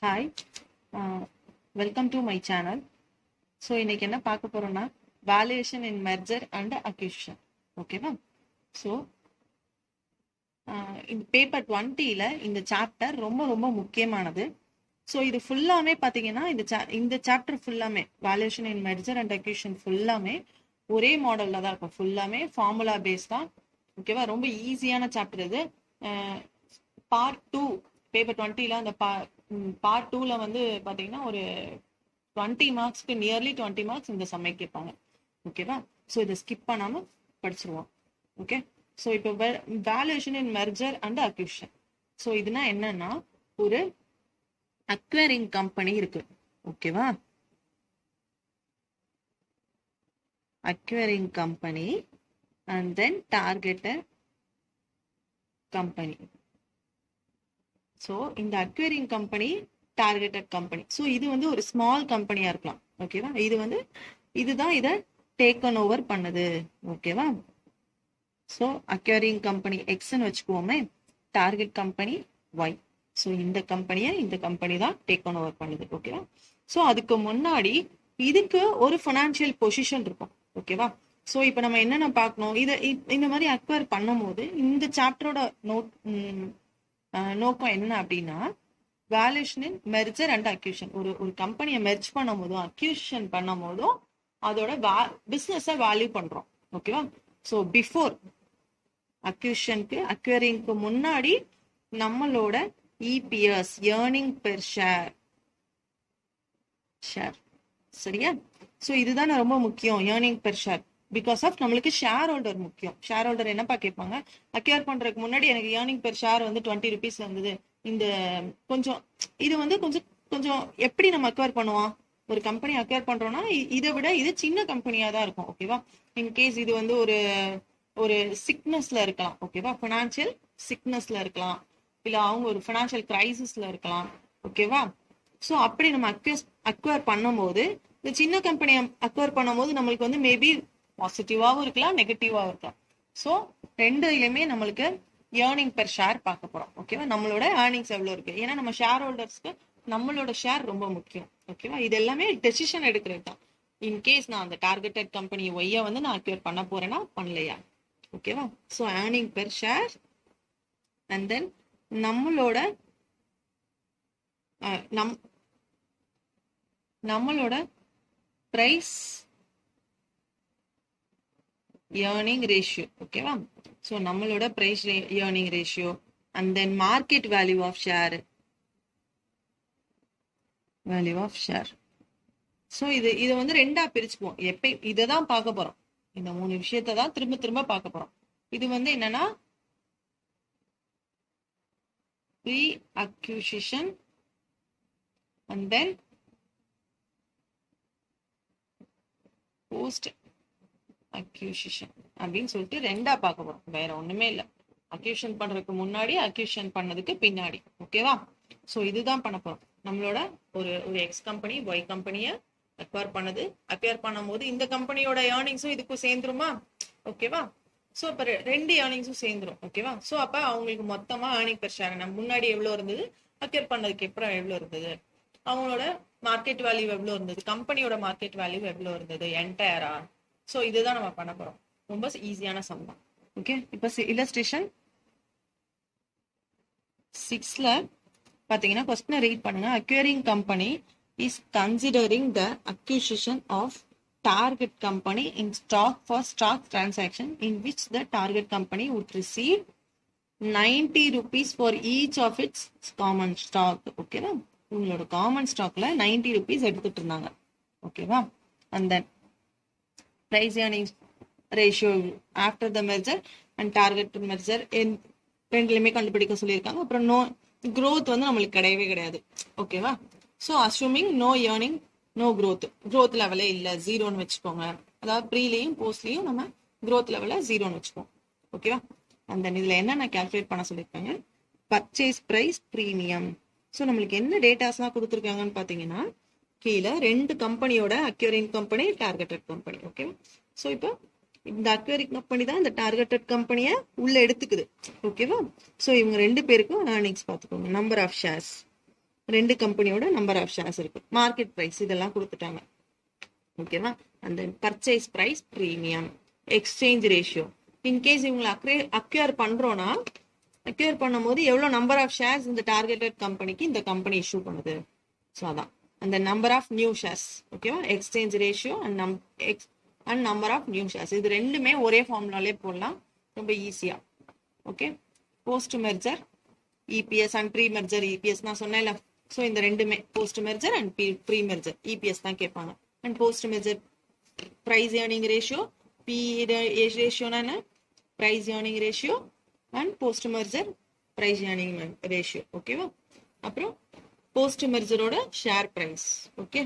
Hi, welcome to my channel. So இன்னைக்கு என்ன பார்க்க போறோம்னா valuation in merger and acquisition. ஓகேவா? ஸோ இந்த பேப்பர் 20ல இந்த சாப்டர் ரொம்ப ரொம்ப முக்கியமானது. ஸோ இது ஃபுல்லாமே பார்த்தீங்கன்னா இந்த சாப்டர் ஃபுல்லாமே valuation in merger and acquisition ஃபுல்லாமே ஒரே மாடலில் தான் இருக்கும். ஃபுல்லாமே ஃபார்முலா பேஸ் தான். ஓகேவா? ரொம்ப ஈஸியான சாப்டர் இது. பார்ட் 2 பேப்பர் 20ல அந்த பார்ட் 2ல வந்து பார்த்தீங்கன்னா ஒரு 20 மார்க்ஸ்க்கு நியர்லி 20 மார்க்ஸ் இந்த சம்மை கேட்பாங்க. ஓகேவா? ஸோ இதை ஸ்கிப் பண்ணாமல் படிச்சிருவோம். ஓகே. ஸோ இப்போ valuation in merger and acquisition. So இதுனா என்னன்னா, ஒரு அக்வயரிங் கம்பெனி இருக்கு. ஓகேவா? Acquiring company and then targeted company. So இந்த acquiring company targeted company. So இது வந்து ஒரு ஸ்மால் கம்பெனியா இருக்கலாம். ஓகேவா? இதுதான் இதை டேக்கன் ஓவர் பண்ணுது. ஓகேவா? ஸோ அக்வயரிங் கம்பெனி எக்ஸ்ன்னு வச்சுக்குவோமே, டார்கெட் கம்பெனி ஒய். ஸோ இந்த கம்பெனி தான் டேக்கன் ஓவர் பண்ணுது. ஓகேவா? ஸோ அதுக்கு முன்னாடி இதுக்கு ஒரு ஃபினான்ஷியல் பொசிஷன் இருக்கும். ஓகேவா? ஸோ இப்போ நம்ம என்னென்ன பார்க்கணும், இந்த மாதிரி அக்வயர் பண்ணும் போது இந்த சாப்டரோட நோக்கம் என்ன அப்படின்னா, வேல்யூவேஷன் இன் மெர்ஜர் அண்ட் அக்யூஷன். ஒரு கம்பெனியை மெர்ஜ் பண்ணும் போதும் அக்யூஷன் பண்ணும் போதும் அதோட பிசினஸை வேல்யூ பண்றோம். ஓகேவா? ஸோ பிஃபோர் அக்வயரிங்க்கு முன்னாடி நம்மளோட இபிஎஸ், ஏர்னிங் பெர் ஷேர். சரியா? ஸோ இதுதான் ரொம்ப முக்கியம், earning per share. Because of நம்மளுக்கு ஷேர் ஹோல்டர் முக்கியம். ஷேர் ஹோல்டர் என்னப்பா கேட்பாங்க, அக்வயர் பண்றதுக்கு முன்னாடி எனக்கு ஏர்னிங் பெர் ஷேர் வந்து 20 rupees வந்தது. இந்த இது வந்து கொஞ்சம் எப்படி நம்ம அக்வயர் பண்ணுவோம், ஒரு கம்பெனி அக்வயர் பண்றோம்னா இதை விட இது சின்ன கம்பெனியா தான் இருக்கும். ஓகேவா? இன்கேஸ் இது வந்து ஒரு சிக்னஸ்ல இருக்கலாம். ஓகேவா? ஃபினான்ஷியல் சிக்னஸ்ல இருக்கலாம், இல்ல அவங்க ஒரு ஃபினான்ஷியல் கிரைசிஸ்ல இருக்கலாம். ஓகேவா? ஸோ அப்படி நம்ம அக்வயர் பண்ணும்போது, இந்த சின்ன கம்பெனியை அக்வயர் பண்ணும்போது நம்மளுக்கு வந்து மேபி பாசிட்டிவாகவும் இருக்கலாம், நெகட்டிவாகவும் இருக்கலாம். ஸோ ரெண்டுலையுமே நம்மளுக்கு ஏர்னிங் பெர் ஷேர் பார்க்க போறோம். ஓகேவா? நம்மளோட ஏர்னிங்ஸ் எவ்வளோ இருக்கு, ஏன்னா நம்ம ஷேர் ஹோல்டர்ஸ்க்கு நம்மளோட ஷேர் ரொம்ப முக்கியம். ஓகேவா? இது எல்லாமே டெசிஷன் எடுக்கிறது தான். இன்கேஸ் நான் அந்த டார்கெட்டட் கம்பெனி ஒய்யை வந்து நான் அக்வயர் பண்ண போறேன்னா பண்ணலையா. ஓகேவா? So earning per share and then நம்மளோட பிரைஸ் ஏர்னிங் ரேஷியோ. ஓகேவா? ஸோ நம்மளோட price earning ratio and then market value of share. So இதை வந்து ரெண்டா பிரிச்சுக்குவோம். இதை தான் பார்க்க போறோம். இந்த 3 விஷயத்தை தான் திரும்ப பார்க்க போறோம். இது வந்து என்னன்னா, pre acquisition and then post acquisition அப்படின்னு சொல்லிட்டு ரெண்டா பார்க்க போறோம். வேற ஒண்ணுமே இல்லை. அக்யூஷன் பண்றதுக்கு முன்னாடி, அக்யூஷன் பண்ணதுக்கு பின்னாடி. ஓகேவா? ஸோ இதுதான் பண்ண போறோம். நம்மளோட ஒரு எக்ஸ் கம்பெனி ஒய் கம்பெனியை அக்வயர் பண்ணும் போது இந்த கம்பெனியோட ஏர்னிங்ஸும் இதுக்கும் சேர்ந்துருமா? ஓகேவா? ஸோ அப்ப 2 ஏர்னிங்ஸும் சேர்ந்துரும். ஓகேவா? ஸோ அப்ப அவங்களுக்கு மொத்தமா ஏர்னிங் பெர் ஷேர் நம்ம முன்னாடி எவ்வளவு இருந்தது, அக்வயர் பண்ணதுக்கு அப்புறம் எவ்வளவு இருந்தது, அவங்களோட மார்க்கெட் வேல்யூ எவ்வளவு இருந்தது, கம்பெனியோட மார்க்கெட் வேல்யூ எவ்வளவு இருந்தது என்டையரா. ஸோ இதுதான் நம்ம பண்ண போறோம். ரொம்ப ஈஸியான சம் தான். ஓகே. இப்போ இல்லஸ்ட்ரேஷன் 6ல பாத்தீங்கன்னா கொஸ்டினை ரீட் பண்ணுங்க. Acquiring company is considering the acquisition of target company in stock transaction in which the target company would receive 90 rupees for each of its common stock. ஓகேவா? உங்களோட காமன் ஸ்டாக்ல 90 rupees எடுத்துட்டு இருந்தாங்க. ஓகேவா? and then price earnings ratio after the merger and target merger ரெண்டுலையுமே கண்டுபிடிக்க சொல்லியிருக்காங்க. அப்புறம் growth வந்து நம்மளுக்கு கிடையாது. ஓகேவா? So assuming no earning no growth லெவலே இல்லை, 0ன்னு வச்சுக்கோங்க. அதாவது ப்ரீலையும் போஸ்ட்லையும் நம்ம growth லெவலை 0ன்னு வச்சுக்கோங்க. ஓகேவா? அந்த இதுல என்னென்ன கால்குலேட் பண்ண சொல்லியிருக்காங்க, பர்ச்சேஸ் பிரைஸ் ப்ரீமியம். ஸோ நம்மளுக்கு என்ன டேட்டாஸ்லாம் கொடுத்துருக்காங்கன்னு பார்த்தீங்கன்னா, கீழே 2 கம்பெனியோட அக்வயரிங் கம்பெனி, டார்கெட்டட் கம்பெனி. ஓகேவா? ஸோ இப்போ இந்த அக்வயரிங் கம்பெனி தான் இந்த டார்கெட்டட் கம்பெனியை உள்ள எடுத்துக்குது. ஓகேவா? ஸோ இவங்க 2 பேருக்கும் ஏர்னிங்ஸ் பார்த்துக்கோங்க. நம்பர் ஆஃப் ஷேர்ஸ் ரெண்டு கம்பெனியோட நம்பர் ஆஃப் ஷேர்ஸ் இருக்கு, மார்க்கெட் பிரைஸ் இதெல்லாம் கொடுத்துட்டாங்க. ஓகேவா? அந்த purchase price, premium, exchange ratio. In case இவங்களை அக்யூர் பண்றோம்னா, அக்யூர் பண்ணும்போது எவ்வளவு நம்பர் ஆஃப் ஷேர்ஸ் இந்த டார்கெட்டட் கம்பெனிக்கு இந்த கம்பெனி இஷ்யூ பண்ணுது. ஸோ அதான் அந்த நம்பர் ஆஃப் நியூ ஷேர்ஸ். ஓகேவா? Exchange ratio and number of new shares. இது ரெண்டுமே ஒரே ஃபார்முலாலே போடலாம், ரொம்ப ஈஸியா. Okay, post merger EPS and pre merger EPS நான் சொன்னேன்ல. ஸோ இந்த ரெண்டுமே post merger and pre merger EPS தான் கேட்பாங்க. And post merger price earning ratio, P ரேஷியோனா என்ன, price earning ratio and post merger price earning ratio. ஓகேவா? அப்புறம் போஸ்ட் மெர்ஜரோட share price. Okay,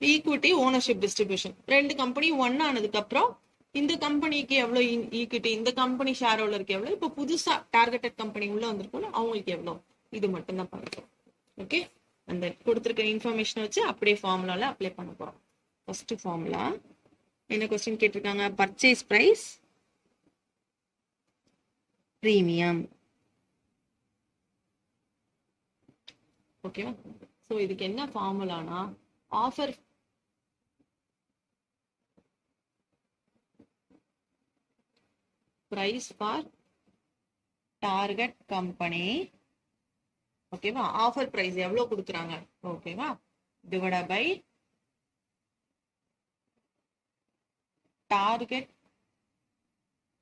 equity ownership distribution. ரெண்டு கம்பெனி ஒன் ஆனதுக்கு அப்புறம் இந்த கம்பெனிக்கு எவ்வளோ ஈக்விட்டி, இந்த கம்பெனி ஷேர் ஹோல்டருக்கு எவ்வளோ, இப்போ புதுசா டார்கெட்டட் கம்பெனி உள்ள வந்திருக்கோம் அவங்களுக்கு எவ்வளோ, இது மட்டும் தான் பார்க்கலாம். ஓகே, அந்த கொடுத்துருக்க இன்ஃபர்மேஷன் வச்சு அப்படியே ஃபார்முலால அப்ளை பண்ண போறோம். ஃபர்ஸ்ட் ஃபார்முலா என்ன கொஸ்டின் கேட்டிருக்காங்க, பர்ச்சேஸ் பிரைஸ் பிரீமியம். ஓகேவா? ஸோ இதுக்கு என்ன ஃபார்முலானா, offer price for target company. ஓகேவா? ஆஃபர் பிரைஸ் எவ்வளவு கொடுக்குறாங்க, ஓகேவா, divide by target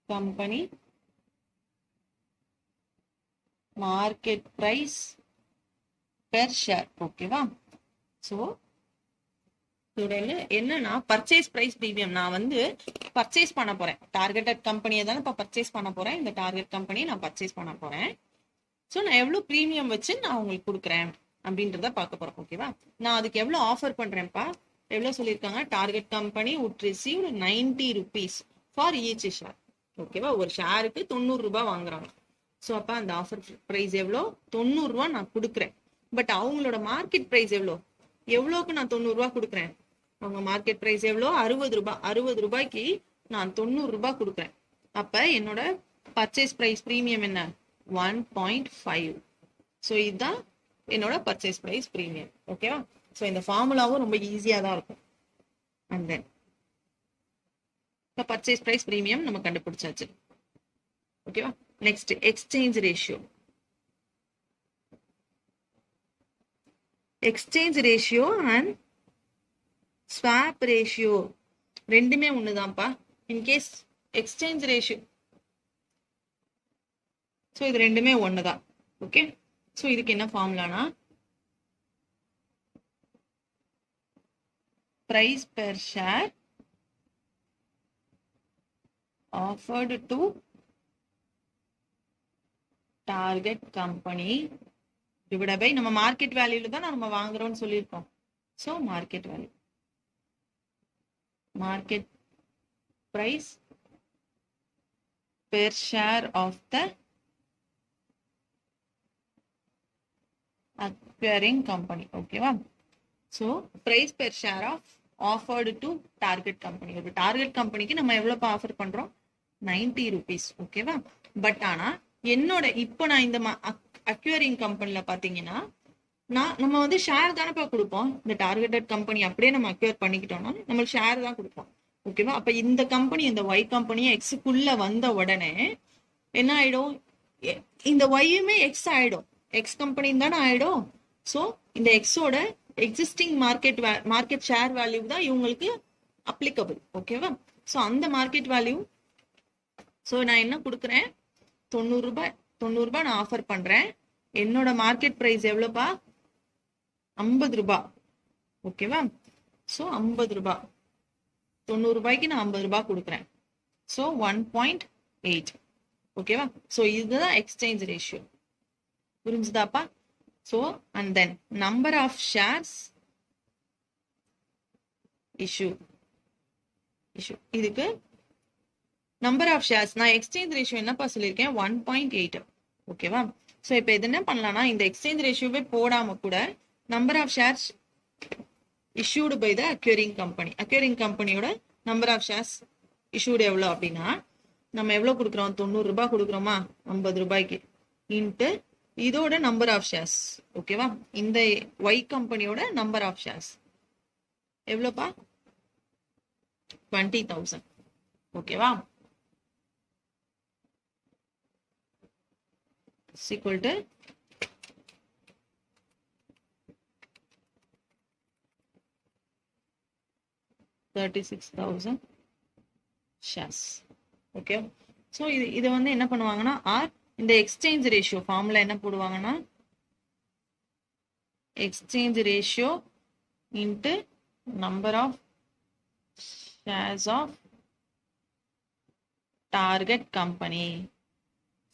company market price per share. ஓகேவா? ஸோ என்னன்னா பர்ச்சேஸ் பிரைஸ் பிரீமியம். நான் வந்து பர்ச்சேஸ் பண்ண போறேன், டார்கெட்டட் கம்பெனியை தானே இப்போ பர்ச்சேஸ் பண்ண போறேன். இந்த டார்கெட் கம்பெனியை நான் பர்ச்சேஸ் பண்ண போறேன். ஸோ நான் எவ்வளவு ப்ரீமியம் வச்சு நான் உங்களுக்கு கொடுக்குறேன் அப்படின்றத பார்க்க போறோம். ஓகேவா? நான் அதுக்கு எவ்வளவு ஆஃபர் பண்றேன்ப்பா, எவ்வளவு சொல்லியிருக்காங்க, target company would receive 90 rupees for each share. ஓகேவா? ஒரு ஷேருக்கு 90 ரூபாய் வாங்குறாங்க. ஸோ அப்ப அந்த ஆஃபர் பிரைஸ் எவ்வளோ, 90 ரூபாய் நான் கொடுக்குறேன். பட் அவங்களோட மார்க்கெட் பிரைஸ் எவ்வளோக்கு நான் 90 ரூபாய் கொடுக்குறேன், அவங்க மார்க்கெட் பிரைஸ் எவ்வளோ, 60 ரூபாய். 60 ரூபாய்க்கு நான் 90 ரூபாய் கொடுக்குறேன். அப்ப என்னோட பர்ச்சேஸ் பிரைஸ் பிரீமியம் என்ன, 1.5. ஸோ இதுதான் என்னோட பர்ச்சேஸ் பிரைஸ் பிரீமியம். ஓகேவா? ஸோ இந்த ஃபார்முலாவும் ரொம்ப ஈஸியா தான் இருக்கும். And then purchase price premium நம்ம கண்டுபிடிச்சாச்சு. ஓகேவா? Next exchange ratio. Exchange ratio and swap ratio ரெண்டுமே ஒண்ணுதான்ப்பா. இன்கேஸ் எக்ஸ்சேஞ்ச் ரேஷியோ, ஸோ இது ரெண்டுமே ஒண்ணுதான். ஓகே, ஸோ இதுக்கு என்ன ஃபார்முலானா, price per share offered to target company divide by நம்ம மார்க்கெட் வேல்யூல தான் நம்ம வாங்குறோம்னு சொல்லியிருக்கோம். So market value, market price per share of the acquiring company. ஓகேவா? So price per share of offered to target company. ஒரு டார்கெட் கம்பெனிக்கு நம்ம எவ்வளவு ஆஃபர் பண்றோம், 90 rupees. ஓகேவா? பட் ஆனா என்னோட இப்போ நான் இந்த அக்யூரிங் கம்பெனில பாத்தீங்கன்னா நம்ம வந்து ஷேர் தானப்பா கொடுப்போம். இந்த டார்கெட்டட் கம்பெனி அப்படியே நம்ம அக்யூர் பண்ணிக்கிட்டோம்னா நம்ம ஷேர் தான் கொடுப்போம். ஓகேவா? அப்ப இந்த கம்பெனி, இந்த ஒய் கம்பெனி எக்ஸுக்குள்ள வந்த உடனே என்ன ஆயிடும், இந்த ஒய்யுமே எக்ஸ் ஆயிடும், எக்ஸ் கம்பெனி தானே ஆயிடும். ஸோ இந்த எக்ஸோட எக்ஸிஸ்டிங் மார்க்கெட் ஷேர் வேல்யூ தான் இவங்களுக்கு அப்ளிகபிள். ஓகேவா? ஸோ அந்த மார்க்கெட் வேல்யூ, ஸோ நான் என்ன கொடுக்குறேன், 90 ரூபாய் நான் ஆஃபர் பண்றேன். என்னோட மார்க்கெட் பிரைஸ் எவ்வளோப்பா, 50 ரூபாய். ஓகேவா? ஸோ 50 ரூபாய், 90 ரூபாய்க்கு நான் 50 ரூபாய் கொடுக்குறேன். ஸோ 1.8. ஓகேவா? ஸோ இதுதான் எக்ஸ்சேஞ்ச் ரேஷியோ. புரிஞ்சுதாப்பா? So and then number of shares issue. இதுக்கு நம்பர் ஆஃப் ஷேர்ஸ் நான் எக்ஸ்சேஞ்ச் ரேஷியோ என்னப்பா சொல்லியிருக்கேன், 1.8. ஓகேவா? ஸோ இப்போ இது என்ன பண்ணலாம்னா, இந்த எக்ஸ்சேஞ்ச் ரேஷியோவே போடாம கூட number of shares issued by the acquiring company, acquiring கம்பெனியோட நம்பர் ஆஃப் ஷேர்ஸ் இஷ்யூடு எவ்வளோ அப்படின்னா, நம்ம எவ்வளோ கொடுக்குறோம், 90 ரூபாய் கொடுக்குறோமா 50 ரூபாய்க்கு, இன்ட்டு இதோட நம்பர் ஆஃப் ஷேர்ஸ். ஓகேவா? இந்த ஒய் கம்பெனியோட நம்பர் ஆஃப் ஷேர்ஸ் எவ்வளோப்பா? 20,000. ஓகேவா? equal to 36,000 shares. Okay. So இது வந்து என்ன பண்ணுவாங்கன்னா, ஆர் இந்த எக்ஸ்சேஞ்ச் ரேஷியோ ஃபார்முலா என்ன போடுவாங்கன்னா, exchange ratio into number of shares of target company.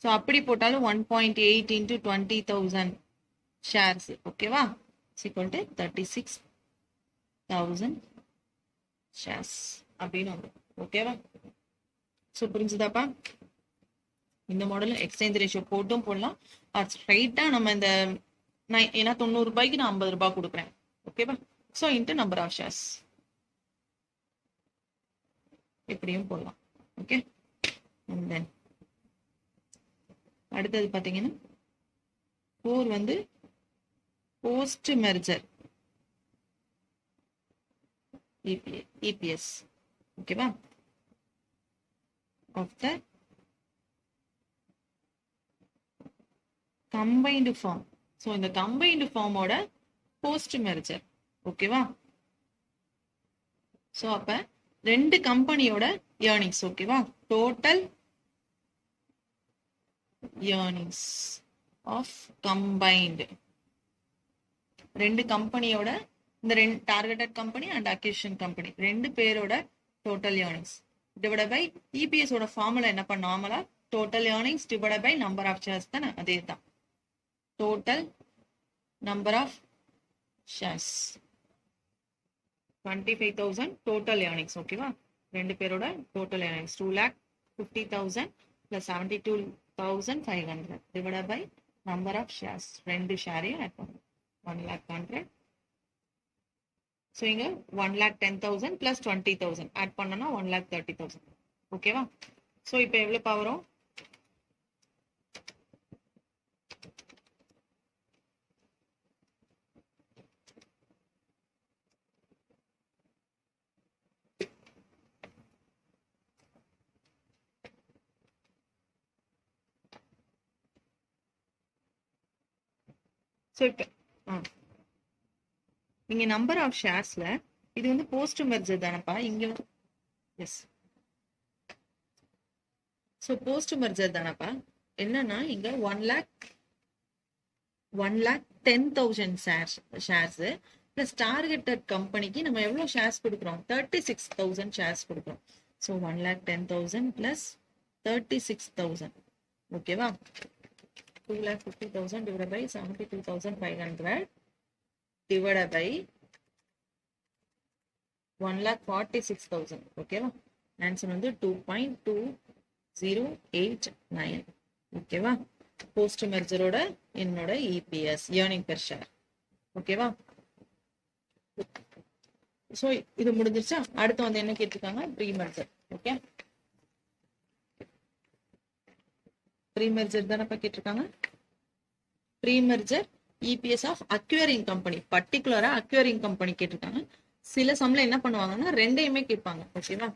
So அப்படி போட்டாலும் 1.8 இன்ட்டு 20,000 ஷேர்ஸ். ஓகேவா? ஈக்குவல் டு 36,000 ஷேர்ஸ் அப்படின்னு வரும். ஓகேவா? ஸோ புரிஞ்சுதாப்பா? இந்த மாடல் எக்ஸ்சேஞ்ச் ரேஷியோ போட்டும் போடலாம். ஸ்ட்ரைட்டா நம்ம இந்த ஏன்னா 90 ரூபாய்க்கு நான் 50 ரூபாய் கொடுக்குறேன். ஓகேவா? So into number of shares இப்படியும் போடலாம். ஓகே. அண்ட் தென் அடுத்தது பார்த்தீங்கன்னா 4 வந்து போஸ்ட் மெர்ஜர் இபிஎஸ். ஓகேவா? Of the combined firm. So இந்த கம்பைன்டு ஃபார்மோட போஸ்ட் மெர்ஜர். ஓகேவா? ஸோ அப்ப 2 கம்பெனியோட ஏர்னிங்ஸ். ஓகேவா? டோட்டல் ஏர்னிங்ஸ் ஆஃப் கம்பைன்டு 2 கம்பெனியோட, இந்த 2 targeted company and acquisition company 2 பேரோட total earnings divide by EPS ஓட ஃபார்முலா என்ன பண்ண, நார்மலா total earnings divide by number of shares தானே, அதே தான். Total number of shares 25,000 total earnings. ஓகேவா? 2 பேரோட total earnings 2,50,000 plus 72,500 divided by number of shares. 2 ஷேரையும் ஆட் பண்ணும். 1,00,100. ஸோ இங்க 1,10,000 plus 20,000 ஆட் பண்ணோம்னா 1,30,000. ஓகேவா? ஸோ இப்போ எவ்வளோ வரும்? ஸோ இப்போ இங்க நம்பர் ஆஃப் ஷேர்ஸ்ல இது வந்து போஸ்ட் மெர்ஜர் தானப்பா இங்க. எஸ். ஸோ போஸ்ட் மெர்ஜர் தானப்பா. என்னன்னா இங்க 1,10,000 ஷேர்ஸ் பிளஸ் டார்கெட்டட் கம்பெனிக்கு நம்ம எவ்வளவு ஷேர்ஸ் கொடுக்குறோம்? 36,000 ஷேர்ஸ் கொடுக்குறோம். So 1,10,000 plus 36,000. ஓகேவா? 2,50,000 divided by 72,500 divided by 1,46,000. ஓகேவா? ஆன்சர் வந்து 2.2089. ஓகேவா? போஸ்ட் மெர்ஜரோட என்னோட இபிஎஸ் ஏர்னிங் பெர் ஷேர். ஓகேவா? ஸோ இது முடிஞ்சிருச்சா? அடுத்து வந்து என்ன கேட்டிருக்காங்க? Pre merger. Okay, pre merger தானப்பா கேட்டிருக்காங்க. Pre merger EPS of acquiring company, பர்டிகுலரா அக்யூரிங் கம்பெனி கேட்டிருக்காங்க. சில சம்ல என்ன பண்ணுவாங்கன்னா ரெண்டையுமே கேட்பாங்க. ஓகேவா?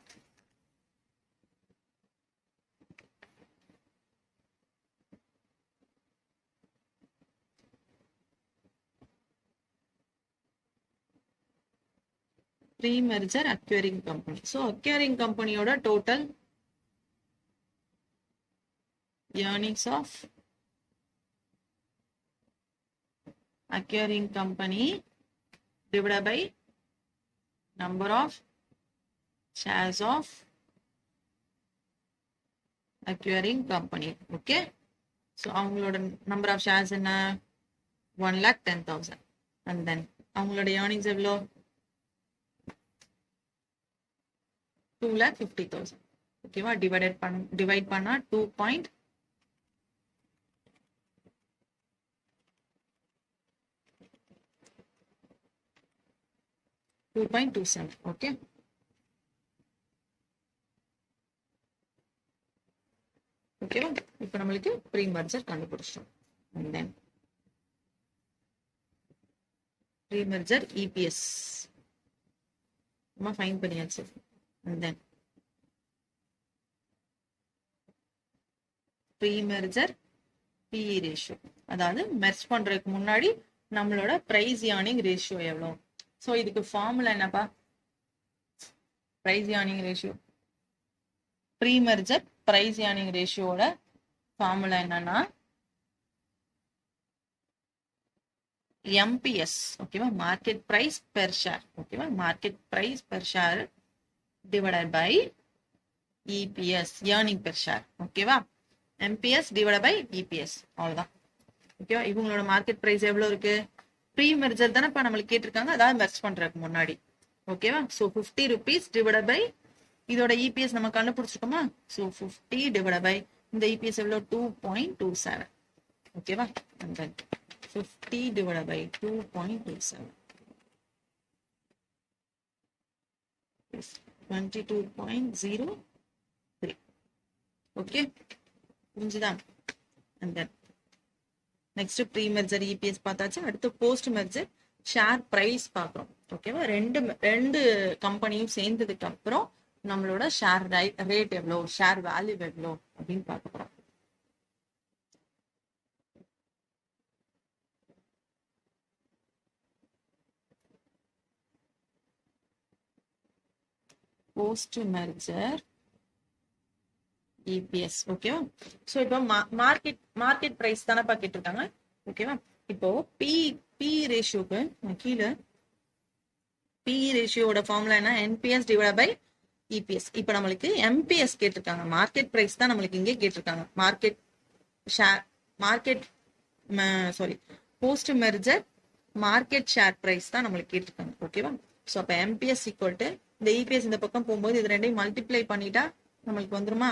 Pre merger acquiring company. So acquiring கம்பெனியோட total earnings of acquiring company divided by number of shares of acquiring company. Okay, so அவங்களோட number of shares என்ன? 1,10,000. and then அவங்களோட earnings எவ்வளோ? 2,50,000. ஓகேவா? டிவைட் பண்ணா 2.27. ஓகே, ஓகேவா? இப்போ நம்மளுக்கு ப்ரீ மெர்ஜர் கண்டுபிடிச்சோம். and then pre-merger EPS நம்ம ஃபைண்ட் பண்ணியாச்சு. and then pre-merger PE ratio, அதாவது மெர்ஜ் பண்றதுக்கு முன்னாடி நம்மளோட பிரைஸ் ஏர்னிங் ரேஷியோ எவ்வளோ. ஸோ இதுக்கு ஃபார்முலா என்னப்பா? Price earning ratio, pre merger price earning ரேஷியோட ஃபார்முலா என்னன்னா எம்பிஎஸ். ஓகேவா? Market price per share. ஓகேவா? Market price per share divided by EPS, earning per share. ஓகேவா? எம்பிஎஸ் டிவைடட் பை இபிஎஸ், அவ்வளவுதான். ஓகேவா? இவங்களோட மார்க்கெட் பிரைஸ் எவ்வளவு இருக்கு? ப்ரீ மெர்ஜர் தானே இப்ப நம்மளுக்கு கேட்டிருக்காங்க, அதாவது மெர்ஜ் பண்றதுக்கு முன்னாடி. ஓகேவா? ஸோ 50 rupees டிவைடட் பை இதோட இபிஎஸ் நம்ம கண்டுபிடிச்சிருக்கோமா? ஸோ 50 டிவைடட் பை இந்த இபிஎஸ் எவ்வளோ? 2.27. ஓகேவா? 50 divided by 2.27 is 22.03. ஓகே, புரிஞ்சுதா? and then next pre-merger EPS பார்த்தாச்சு. அடுத்து post merger ஷேர் பிரைஸ் பார்க்குறோம். ஓகேவா? ரெண்டு கம்பெனியும் சேர்ந்ததுக்கு அப்புறம் நம்மளோட ஷேர் ரேட் எவ்வளோ, ஷேர் வேல்யூ எவ்வளோ அப்படின்னு பார்க்க போறோம். Post merger EPS. ஓகேவா? ஸோ இப்போ மார்க்கெட் பிரைஸ் தானே பார்த்துட்டு இருக்காங்க. ஓகேவா? இப்போ பி ரேஷியோக்கு கீழே பி ரேஷியோட ஃபார்முலா என்ன? NPS divide by EPS. இப்போ நம்மளுக்கு எம்பிஎஸ் கேட்டிருக்காங்க, மார்க்கெட் பிரைஸ் தான் நம்மளுக்கு இங்கே கேட்டிருக்காங்க. Post merger market share price தான் நம்மளுக்கு கேட்டிருக்காங்க. ஓகேவா? ஸோ அப்போ எம்பிஎஸ் ஈக்குவல் டு இந்த இபிஎஸ் இந்த பக்கம் போகும்போது இது ரெண்டையும் மல்டிப்ளை பண்ணிட்டா நம்மளுக்கு வந்துருமா?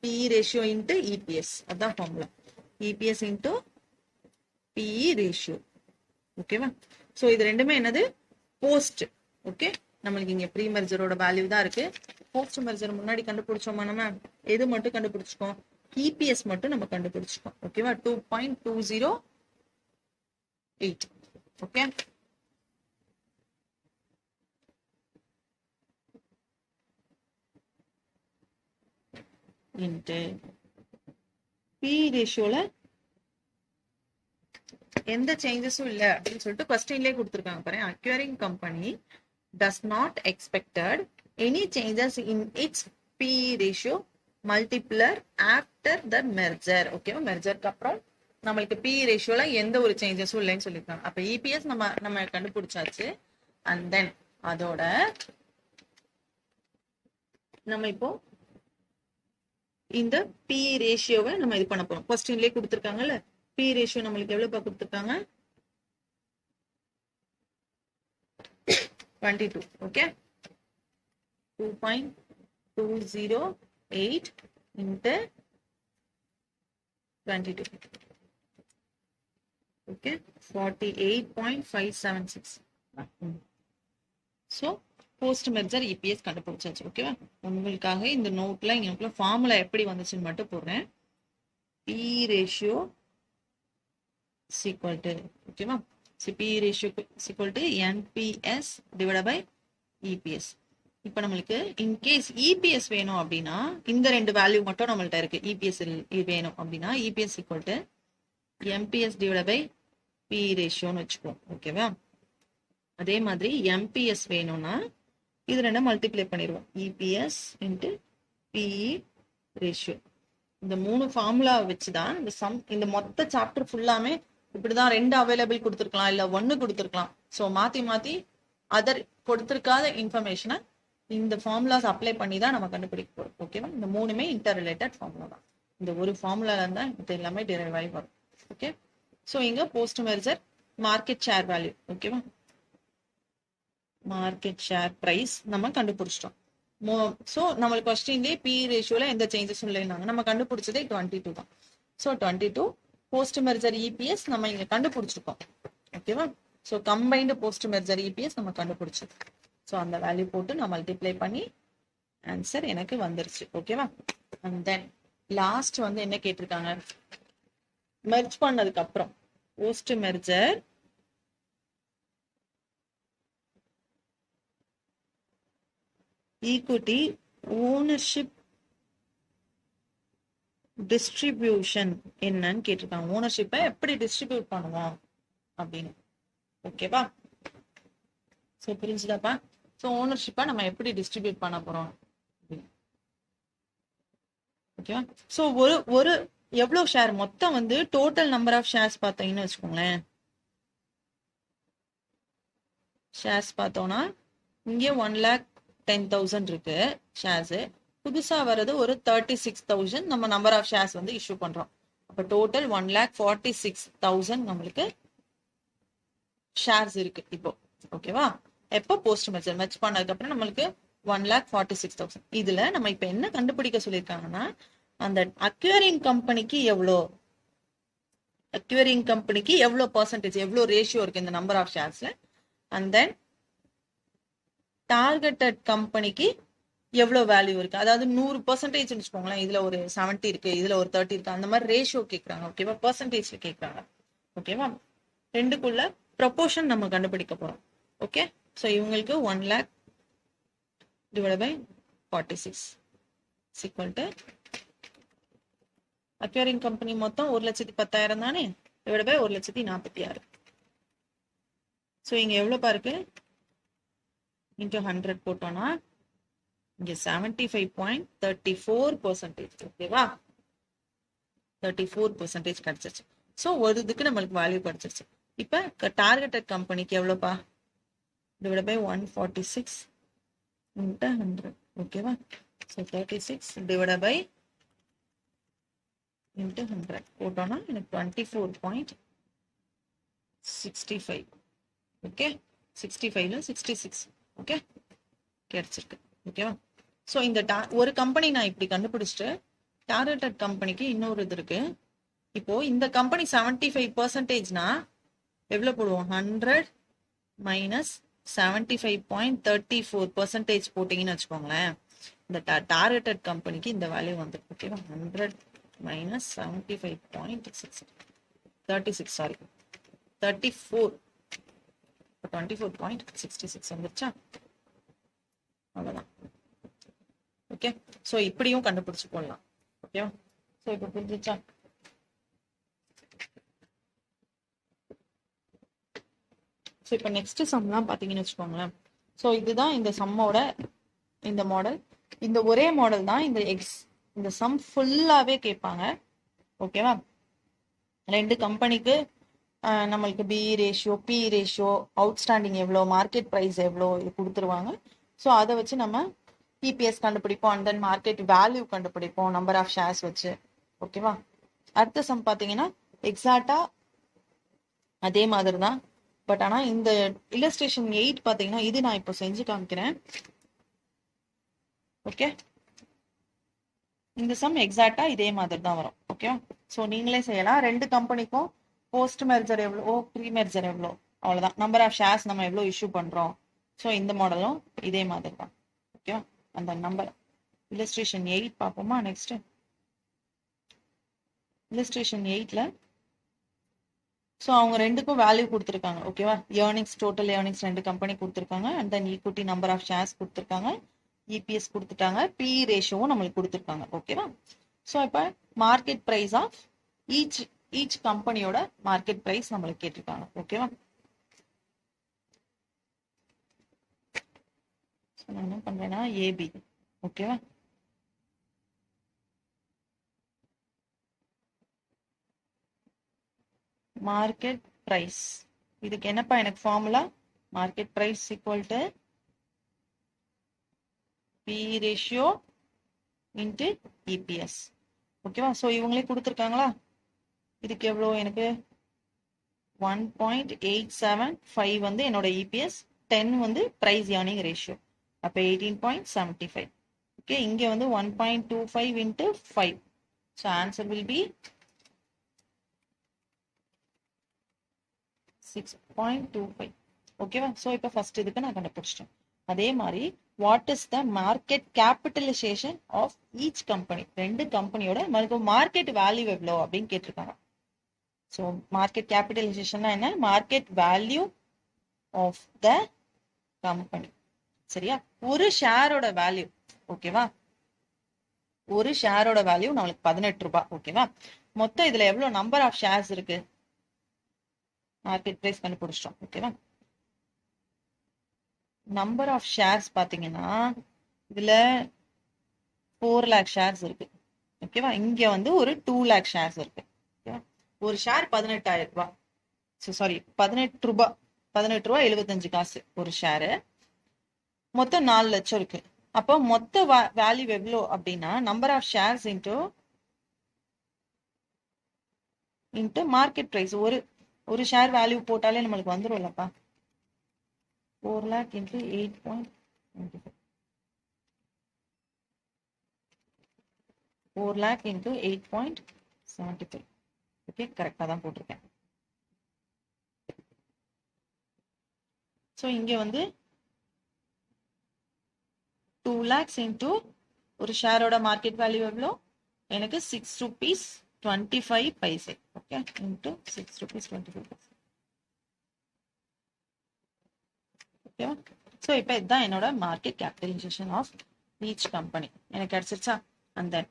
பிஇ ரேஷியோ இன்ட்டு இபிஎஸ், அதான் formula. EPS into PE ratio. ஓகேவா? ஸோ இது ரெண்டுமே என்னது? போஸ்ட். ஓகே, நம்மளுக்கு இங்க ப்ரீ மெர்ஜரோட வேல்யூ தான் இருக்கு. போஸ்ட் மெர்ஜர் முன்னாடி கண்டுபிடிச்சோமா? நம்ம எது மட்டும் கண்டுபிடிச்சிருக்கோம்? இபிஎஸ் மட்டும் நம்ம கண்டுபிடிச்சிருக்கோம். ஓகேவா? 2.208. ஓகே, இன்ட்டு பி ரேஷியோல எந்த சேஞ்சஸும் இல்ல அப்படின்னு சொல்லிட்டு கொஸ்டின்லயே கொடுத்துருக்காங்க பாருங்க. Acquiring company does not expected any changes in its PE ratio multiplier after the merger. ஓகேவா? மெர்ஜருக்கு அப்புறம் நம்மளுக்கு PE ரேஷியோல எந்த ஒரு சேஞ்சஸும் இல்லைன்னு சொல்லியிருக்காங்க. அப்ப இபிஎஸ் நம்ம கண்டுபிடிச்சாச்சு. அண்ட் தென் அதோட நம்ம இப்போ இந்த PE ரேஷியோவை நம்ம இது பண்ண போறோம். கொஸ்டின்லயே கொடுத்துருக்காங்கல்ல, PE ரேஷியோ நம்மளுக்கு எவ்வளவு கொடுத்துருக்காங்க? 22. Okay, 2.208 into 22. Okay, 48.576. So post merger EPS கண்டுபிடிச்சாச்சு. ஓகேவா? உங்களுக்காக இந்த நோட்ல இங்க ஃபார்முலா எப்படி வந்துச்சுன்னு மட்டும் போடுறேன். பி ரேஷியோ equal to, ஓகேவா? PE ratio equal to NPS divided by EPS. இப்போ நம்மளுக்கு இன்கேஸ் EPS வேணும் அப்படின்னா இந்த ரெண்டு வேல்யூ மட்டும் நம்மள்ட்ட இருக்கு. EPS வேணும் அப்படின்னா EPS equal to MPS divided by PE ரேஷியோன்னு வச்சுப்போம். ஓகேவா? அதே மாதிரி MPS வேணும்னா இது ரெண்டும் மல்டிப்ளை பண்ணிடுவோம். EPS into PE ratio. இந்த மூணு ஃபார்முலா வச்சுதான் இந்த மொத்த சாப்டர் ஃபுல்லாமே இப்படிதான் ரெண்டு அவைலபிள் கொடுத்துருக்கலாம், இல்ல ஒன்னு கொடுத்துருக்கலாம். ஸோ மாத்தி அதர் கொடுத்துருக்காத இன்ஃபர்மேஷனை இந்த ஃபார்முலாஸ் அப்ளை பண்ணி தான் நம்ம கண்டுபிடிக்க போறோம். ஓகேவா? இந்த மூணுமே இன்டர் ரிலேட்டட் ஃபார்முலா தான். இந்த ஒரு ஃபார்முலால இருந்தா இது எல்லாமே டிரைவ் ஆகி வரும். ஓகே, ஸோ இங்க post merger market share value. ஓகேவா? மார்க்கெட் ஷேர் பிரைஸ் நம்ம கண்டுபிடிச்சிட்டோம். ஸோ நம்மளுக்கு கொஸ்டின்லேயே பி ரேஷியோல எந்த சேஞ்சஸும் இல்லைன்னாங்க. நம்ம கண்டுபிடிச்சதே 22 தான். ஸோ 22 போஸ்ட் மெர்ஜர் இபிஎஸ் நம்ம இங்க கண்டுபிடிச்சிருக்கோம். ஓகேவா? So combined post merger EPS நம்ம கண்டுபிடிச்சோம். ஸோ அந்த வேல்யூ போட்டு நான் மல்டிப்ளை பண்ணி ஆன்சர் எனக்கு வந்துருச்சு. ஓகேவா? அண்ட் தென் லாஸ்ட் என்ன கேட்டிருக்காங்க? மெர்ஜ் பண்ணதுக்கு அப்புறம் post merger equity ownership distribution என்னன்னு கேட்டிருக்காங்க. ஓனர்ஷிப்பை எப்படி டிஸ்ட்ரிபியூட் பண்ணுவோம் அப்படின்னு. ஓகேவா? ஸோ புரிஞ்சுதாப்பா? ஸோ ஓனர்ஷிப்பை நம்ம எப்படி டிஸ்ட்ரிபியூட் பண்ண போறோம். ஓகேவா? ஸோ ஒரு எவ்வளவு ஷேர் மொத்தம் வந்து டோட்டல் நம்பர் ஆஃப் ஷேர்ஸ் பார்த்தீங்கன்னு வச்சுக்கோங்களேன். ஷேர்ஸ் பார்த்தோம்னா இங்கே 1,10,000 இருக்கு ஷேர்ஸ். புதுசா வர்றது ஒரு 36,000 நம்ம நம்பர் ஆஃப் ஷேர்ஸ் வந்து இஷ்யூ பண்றோம். அப்ப டோட்டல் 1,46,000 நம்மளுக்கு ஷேர்ஸ் இருக்கு இப்போ. ஓகேவா? எப்போ போஸ்ட் மெர்ஜ் பண்ணதுக்கு அப்புறம் நம்மளுக்கு 1,46,000. இதுல நம்ம இப்ப என்ன கண்டுபிடிக்க சொல்லியிருக்காங்கன்னா, அந்த அக்யூரிங் கம்பெனிக்கு எவ்வளவு பர்சன்டேஜ், எவ்வளவு ரேஷியோ இருக்கு இந்த நம்பர் ஆஃப் ஷேர்ஸ்ல, அண்ட் தென் டார்கெட்டட் கம்பெனிக்கு எவ்வளவு வேல்யூ இருக்கு. அதாவது 100% வச்சுக்கோங்களேன், இதுல ஒரு 70 இருக்கு, இதுல ஒரு 30 இருக்கு, அந்த மாதிரி ரேஷியோ கேட்கறாங்க. ஓகேவா? பர்சன்டேஜ்ல கேட்கறாங்க. ஓகேவா? ரெண்டுக்குள்ள ப்ரொபோர்ஷன் நம்ம கண்டுபிடிக்க போறோம். ஓகே? ஸோ இவங்களுக்கு 1 lakh divided by 46 equal to acquiring company மொத்தம் 1,10,000 தானே, டிவைட் பை 1,46,000. ஸோ இங்க எவ்வளவு பாருக்கு, இன்டூ 100 போட்டோம்னா இங்க 75.34%. ஓகேவா? 34% கிடைச்சிருச்சு. ஸோ ஒரு இதுக்கு நம்மளுக்கு வேல்யூ கிடைச்சிருச்சு. இப்ப டார்கெட்டட் கம்பெனிக்கு எவ்வளோப்பா, divided by 146 into 100. ஓகேவா? ஸோ 36 divided by into 100 போட்டோம்னா எனக்கு 24.65. ஓகே? 65ல 66. ஓகே? கிடைச்சிருக்கு. ஓகேவா? ஸோ இந்த ஒரு கம்பெனி நான் இப்படி கண்டுபிடிச்சிட்டு, டார்கெட்டட் கம்பெனிக்கு இன்னொரு இது இருக்கு. இப்போ இந்த கம்பெனி 75%னா எவ்வளவு போடுவோம், 100 மைனஸ் 75.34% போட்டீங்கன்னு வச்சுக்கோங்களேன், இந்த டார்கெட்டட் கம்பெனிக்கு இந்த வேல்யூ வந்து. ஓகேவா? 100 மைனஸ் 75.36 சாரி 34 24.66 வந்துருச்சா? அவ்வளவுதான். ஓகே? ஸோ இப்படியும் கண்டுபிடிச்சு போடலாம். ஓகேவா? ஸோ இப்போ புரிஞ்சிச்சா? ஸோ இப்போ நெக்ஸ்ட் சம்லாம் பார்த்தீங்கன்னு வச்சுக்கோங்களேன். ஸோ இதுதான் இந்த சம்மோட இந்த மாடல். இந்த ஒரே மாடல் தான் இந்த சம் ஃபுல்லாவே கேட்பாங்க. ஓகேவா? ரெண்டு கம்பெனிக்கு நம்மளுக்கு B ratio, B ratio, outstanding எவ்வளோ, மார்க்கெட் ப்ரைஸ் எவ்வளோ, இது கொடுத்துருவாங்க. ஸோ அதை வச்சு நம்ம இபிஎஸ் கண்டுபிடிப்போம், அண்ட் தென் மார்க்கெட் வேல்யூ கண்டுபிடிப்போம் நம்பர் ஆஃப் ஷேர்ஸ் வச்சு. ஓகேவா? அடுத்த சம் பார்த்தீங்கன்னா எக்ஸாக்டா அதே மாதிரி தான். பட் ஆனால் இந்த இல்லஸ்ட்ரேஷன் 8 பார்த்தீங்கன்னா இது நான் இப்போ செஞ்சு காமிக்கிறேன். ஓகே? இந்த சம் எக்ஸாக்டா இதே மாதிரி தான் வரும். ஓகேவா? ஸோ நீங்களே செய்யலாம். ரெண்டு கம்பெனிக்கும் போஸ்ட் மெர்ஜர் எவ்வளோ, ப்ரீ மெர்ஜர் எவ்வளோ, அவ்வளோதான். நம்பர் ஆஃப் ஷேர்ஸ் நம்ம எவ்வளோ இஷ்யூ பண்ணுறோம். ஸோ இந்த மாடலும் இதே மாதிரி தான். ஓகேவா? அந்த நம்பர் இல்லஸ்ட்ரேஷன் 8 பார்ப்போமா? நெக்ஸ்ட் இல்லஸ்ட்ரேஷன் 8ல ஸோ அவங்க ரெண்டுக்கும் வேல்யூ கொடுத்துருக்காங்க. ஓகேவா? ஏர்னிங்ஸ், டோட்டல் ஏர்னிங்ஸ் ரெண்டு கம்பெனி கொடுத்துருக்காங்க, and then equity number of shares கொடுத்துருக்காங்க, இபிஎஸ் கொடுத்துட்டாங்க, பி ரேஷியோவும் நம்மளுக்கு கொடுத்துருக்காங்க. ஓகேவா? ஸோ இப்போ மார்க்கெட் ப்ரைஸ் ஆஃப் ஈச் கம்பெனியோட மார்க்கெட் ப்ரைஸ் நம்மளுக்கு கேட்டிருக்காங்க. ஓகேவா? நான் என்ன பண்றேன்னா ஏபி. ஓகேவா? மார்க்கெட் பிரைஸ், இதுக்கு என்னப்பா எனக்கு formula, market price equal to P ratio into EPS. ஓகேவா? ஸோ இவங்களே கொடுத்துருக்காங்களா, இதுக்கு எவ்வளோ, எனக்கு 1.875 வந்து என்னோட இபிஎஸ், 10 வந்து பிரைஸ் ஏர்னிங் ரேஷியோ, அப்போ 18.75. ஓகே? இங்கே வந்து 1.25 into 5. So answer will be 6.25. ஓகேவா? ஸோ இப்போ ஃபர்ஸ்ட் இதுக்கு நான் கண்டுபிடிச்சிட்டேன். அதே மாதிரி what is the market capitalisation of each company, ரெண்டு கம்பெனியோட மார்க்கெட் வேல்யூ எவ்வளோ அப்படின்னு கேட்டிருக்காங்க. ஸோ மார்க்கெட் கேபிட்டலைசேஷன்னா என்ன? Market value of the company. சரியா? ஒரு ஷேரோட வேல்யூ. ஓகேவா? ஒரு ஷேரோட வேல்யூ நம்மளுக்கு 18 ரூபாய். ஓகேவா? மொத்தம் இதுல எவ்வளவு நம்பர் ஆஃப் ஷேர்ஸ் இருக்கு? மார்க்கெட் பிரைஸ் கண்டுபிடிச்சிட்டோம். ஓகேவா? நம்பர் ஆஃப் ஷேர்ஸ் பாத்தீங்கன்னா இதுல 4 lakh ஷேர்ஸ் இருக்கு. ஓகேவா? இங்க வந்து ஒரு 2 lakh ஷேர்ஸ் இருக்கு. ஒரு ஷேர் 18,000 ரூபாய். சாரி 18 ரூபாய். 18 ரூபாய் 75 காசு ஒரு ஷேரு. மொத்தம் 4 லட்சம் இருக்கு. அப்போ மொத்த வேல்யூ எவ்வளோ அப்படின்னா number of shares into market price. ஒரு ஷேர் வேல்யூ போட்டாலே நம்மளுக்கு வந்துரும்லப்பா. 4 lakh into 8.25. 4 lakh into 8.75. Okay, கரெக்டா தான் போட்டிருக்கேன். ஸோ இங்க வந்து 2 lakhs into ஒரு ஷேரோட மார்க்கெட் வேல்யூ எவ்வளோ? எனக்கு 6 rupees 25 paise. Okay, into 6 rupees 25 paise. ஓகேவா? ஸோ இப்போ இதுதான் என்னோட market capitalisation of each company. எனக்கு கிடைச்சிருச்சா? அண்ட் தென்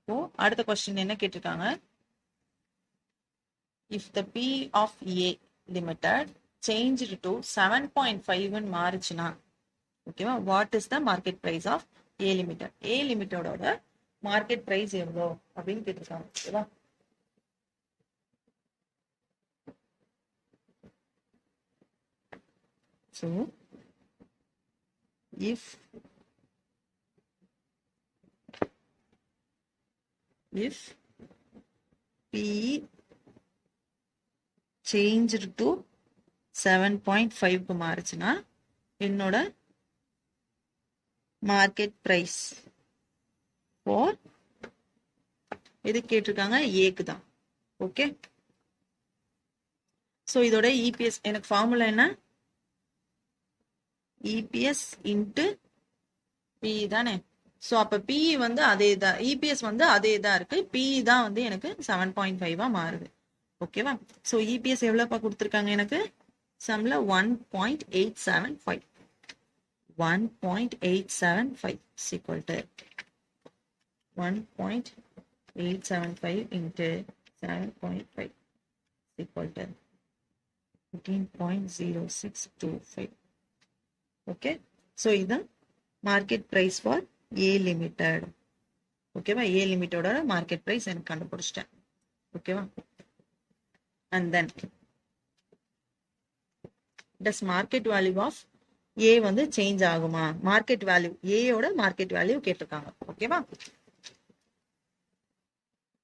இப்போ அடுத்த கொஸ்டின் என்ன கேட்டிருக்காங்க? If the P of A limited changed to 7.5 மாறுச்சுன்னா, ஓகேவா, what is the market price of A limited? A லிமிட்டோட மார்க்கெட் பிரைஸ் எவ்வளோ அப்படின்னு கேட்டிருக்காங்க. ஓகேவா? So if P changed to 7.5 மாறுச்சுன்னா என்னோட மார்க்கெட் பிரைஸ் ஃபார் எது கேட்டிருக்காங்க? ஏக்கு தான். ஓகே, ஸோ இதோட இபிஎஸ் எனக்கு ஃபார்முலா என்ன? இபிஎஸ் இன்ட்டு பி தானே. ஸோ அப்போ பி வந்து அதே தான், இபிஎஸ் வந்து அதே தான் இருக்கு. பி தான் வந்து எனக்கு 7.5 மாறுது. ஓகேவா? ஸோ இபிஎஸ் எவ்வளோப்பா கொடுத்துருக்காங்க எனக்கு? சம்ல 1.875. 1.875 is equal to 1.875 into 7.5 is equal to 15.0625. Okay, so this market price for A limited. Okay, A limited or market price and kandupidichitten. Okay, and then does market value of A வந்து change ஆகுமா? Market value, ஏயோட market value கேட்டிருக்காங்க. ஓகேவா?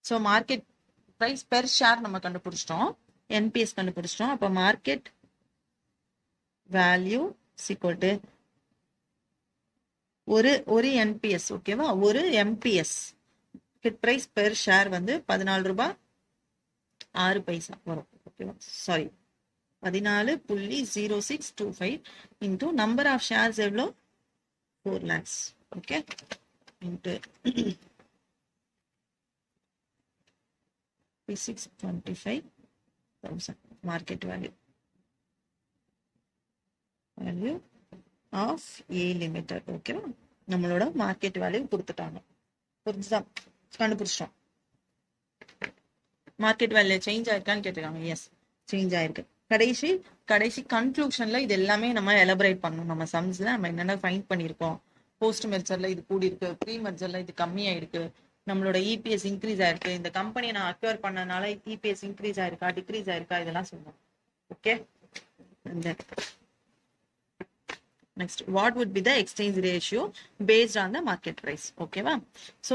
So market price per share நம்ம கண்டுபிடிச்சிட்டோம், NPS கண்டுபிடிச்சிட்டோம். அப்போ market value equal to ஒரு என்பிஎஸ். ஓகேவா? ஒரு எம்பிஎஸ் பிரைஸ் பெர் ஷேர் வந்து 14 ரூபாய் 6 பைசா வரும். ஓகேவா? Sorry 14.0625 into number of shares எவ்வளோ? 4 lakhs. Okay, into 625,000 market value of A limited. ஓகேவா? நம்மளோட மார்க்கெட் வேல்யூ கொடுத்துட்டாங்க. புரிஞ்சுதா? கண்டுபிடிச்சிட்டோம். மார்க்கெட் வேல்யூ சேஞ்ச் ஆயிருக்கான்னு கேட்டிருக்காங்க. எஸ், சேஞ்ச் ஆயிருக்கு. கடைசி கன்க்ளூஷன்ல இது எல்லாமே நம்ம எலபரேட் பண்ணணும். நம்ம சம்ஸ்ல நம்ம என்னென்ன ஃபைண்ட் பண்ணிருக்கோம், போஸ்ட் மெர்ஜர்ல இது கூடி இருக்கு, ப்ரீ மெர்ஜர்ல இது கம்மியாயிருக்கு, நம்மளோட இபிஎஸ் இன்க்ரீஸ் ஆயிருக்கு, இந்த கம்பெனியை நான் அக்வயர் பண்ணனால இபிஎஸ் இன்க்ரீஸ் ஆயிருக்கா டிக்ரீஸ் ஆயிருக்கா, இதெல்லாம் சொல்லணும். Okay, next what would be the exchange ratio based on the market price? ஓகேவா? so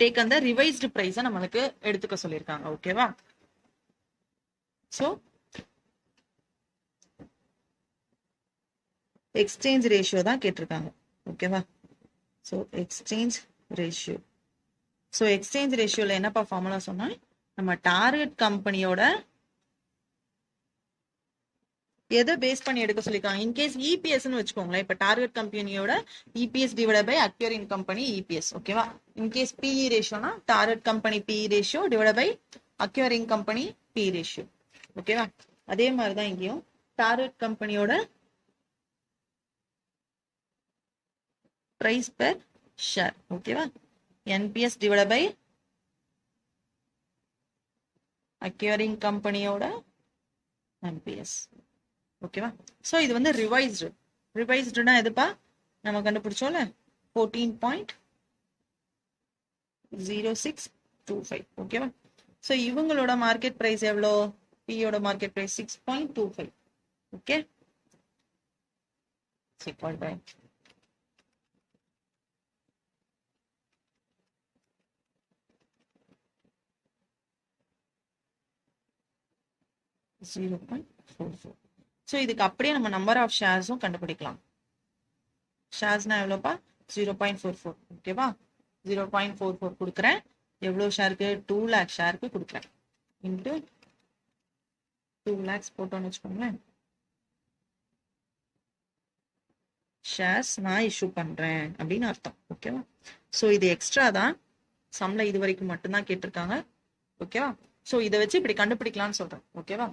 take on the revised price நமக்கு எடுத்துக்க சொல்லிருக்காங்க. ஓகேவா? so எக்ஸ்சேஞ்ச் ரேஷியோ தான் கேட்டிருக்காங்க. ஓகேவா? So exchange ratio. So exchange ரேஷியோல என்னப்பா ஃபார்முலா சொன்னா, நம்ம டார்கெட் கம்பெனியோட எதை பேஸ் பண்ணி எடுக்க சொல்லிருக்காங்க? இன்கேஸ் இபிஎஸ்ன்னு வச்சுக்கோங்களேன். இப்ப டார்கெட் கம்பெனியோட EPS divide by acquiring company EPS. ஓகேவா? இன்கேஸ் பிஇ ரேஷியோனா target company PE ratio divide by acquiring company P ratio. ஓகேவா? அதே மாதிரி தான் இங்கேயும் டார்கெட் கம்பெனியோட பிரைஸ் பெர் ஷேர். ஓகேவா? என்பிஎஸ் டிவைட் பை அக்யூரிங் கம்பெனியோட என்பிஎஸ். ஓகேவா? ஸோ இது வந்து ரிவைஸ்டுனா எதுப்பா நம்ம கண்டுபிடிச்சோம்ல 14.0625. ஓகேவா? ஸோ இவங்களோட மார்க்கெட் பிரைஸ் எவ்வளோ? பியோட மார்க்கெட் பிரைஸ் 6.25. ஓகே, 6.5. ஸோ இதுக்கு அப்படியே நம்ம நம்பர் ஆஃப் ஷேர்ஸும் கண்டுபிடிக்கலாம். ஷேர்ஸ்னா எவ்வளோப்பா? 0.44. ஓகேவா? 0.44 கொடுக்குறேன். எவ்வளோ ஷேருக்கு? 2 lakh ஷேருக்கு கொடுக்குறேன். இன்ட்டு 2 lakhs போட்டோன்னு வச்சுக்கோங்களேன். ஷேர்ஸ் நான் இஷ்யூ பண்றேன் அப்படின்னு அர்த்தம். ஓகேவா? ஸோ இது எக்ஸ்ட்ரா தான், சம்ல இது வரைக்கும் மட்டும்தான் கேட்டிருக்காங்க. ஓகேவா? ஸோ இதை வச்சு இப்படி கண்டுபிடிக்கலாம்னு சொல்றேன். ஓகேவா?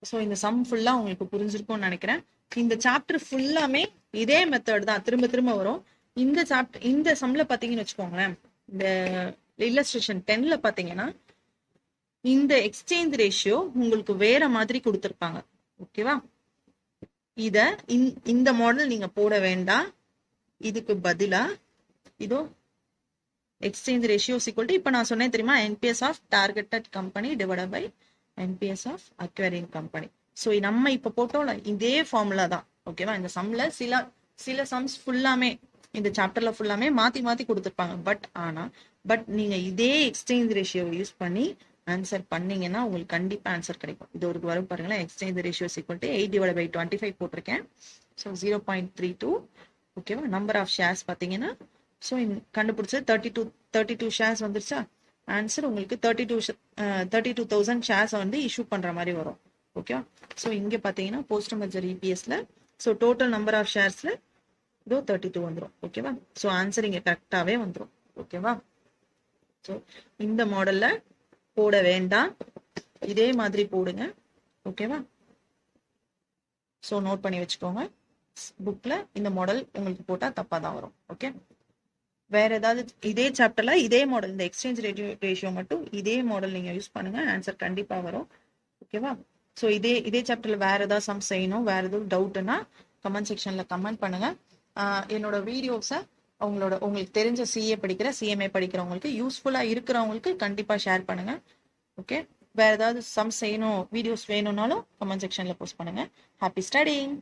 ஸோ இந்த சம் ஃபுல்லா உங்களுக்கு புரிஞ்சிருக்கும்னு நினைக்கிறேன். இந்த சாப்டர் ஃபுல்லாமே இதே மெத்தட் தான், திரும்ப திரும்ப வரும். இந்த சாப்டர் இந்த சம்ல பாத்தீங்கன்னு வச்சுக்கோங்களேன், இந்த இல்லஸ்ட்ரேஷன் 10ல பாத்தீங்கன்னா இந்த எக்ஸ்சேஞ்ச் ரேஷியோ உங்களுக்கு வேற மாதிரி கொடுத்துருப்பாங்க. ஓகேவா? இத இந்த மாடல் நீங்க போட வேண்டாம். இதுக்கு பதிலா இதோ எக்ஸ்சேஞ்ச் ரேஷியோ ஈக்குவல் டு, இப்ப நான் சொன்னேன் தெரியுமா, NPS of targeted company divided by NPS of acquiring company. So நம்ம இப்ப போட்டோம்ல இதே ஃபார்முலா தான். ஓகேவா? இந்த சம்ல சில சம்ஸ் ஃபுல்லாமே இந்த சாப்டர்ல ஃபுல்லாமே மாத்தி மாத்தி கொடுத்துருப்பாங்க. பட் நீங்க இதே எக்ஸ்சேஞ்ச் ரேஷியோ யூஸ் பண்ணி ஆன்சர் பண்ணீங்கன்னா உங்களுக்கு கண்டிப்பா ஆன்சர் கிடைக்கும். இது ஒரு வரும் பாருங்களேன், exchange ratio equal to 8 divided by 25 போட்டிருக்கேன். ஸோ 0.32. ஓகேவா? நம்பர் ஆஃப் ஷேர்ஸ் பாத்தீங்கன்னா, ஸோ கண்டுபிடிச்சது 32 ஷேர்ஸ் வந்துருச்சா? ஆன்சர் உங்களுக்கு 32,000 ஷேர்ஸ் வந்து இஷ்யூ பண்ற மாதிரி வரும். ஓகேவா? ஸோ இங்க பாத்தீங்கன்னா போஸ்ட் மெர்ஜர் இபிஎஸ்ல ஸோ டோட்டல் நம்பர் ஆஃப் ஷேர்ஸ்ல இதோ 32 வந்துடும். ஓகேவா? ஸோ ஆன்சர் இங்க கரெக்டாவே வந்துடும். ஓகேவா? ஸோ இந்த மாடல்ல போட வேண்டாம், இதே மாதிரி போடுங்க. ஓகேவா? ஸோ நோட் பண்ணி வச்சுக்கோங்க. புக்ல இந்த மாடல் உங்களுக்கு போட்டா தப்பா தான் வரும். ஓகே, வேற ஏதாவது இதே சாப்டர்ல இதே மாடல், இந்த எக்ஸ்சேஞ்ச் ரேஷியோ மட்டும் இதே மாடல் நீங்க யூஸ் பண்ணுங்க, ஆன்சர் கண்டிப்பா வரும். ஓகேவா? ஸோ இதே சாப்டர்ல வேற ஏதாவது சம் செய்யணும், வேற எதுவும் டவுட்னா கமெண்ட் செக்ஷன்ல கமெண்ட் பண்ணுங்க. என்னோட வீடியோஸை உங்களுக்கு தெரிஞ்ச சிஎம்ஏ படிக்கிறவங்களுக்கு யூஸ்ஃபுல்லா இருக்கிறவங்களுக்கு கண்டிப்பா ஷேர் பண்ணுங்க. ஓகே, வேற ஏதாவது சம் செய்யணும், வீடியோஸ் வேணும்னாலும் கமெண்ட் செக்ஷன்ல போஸ்ட் பண்ணுங்க. Happy studying.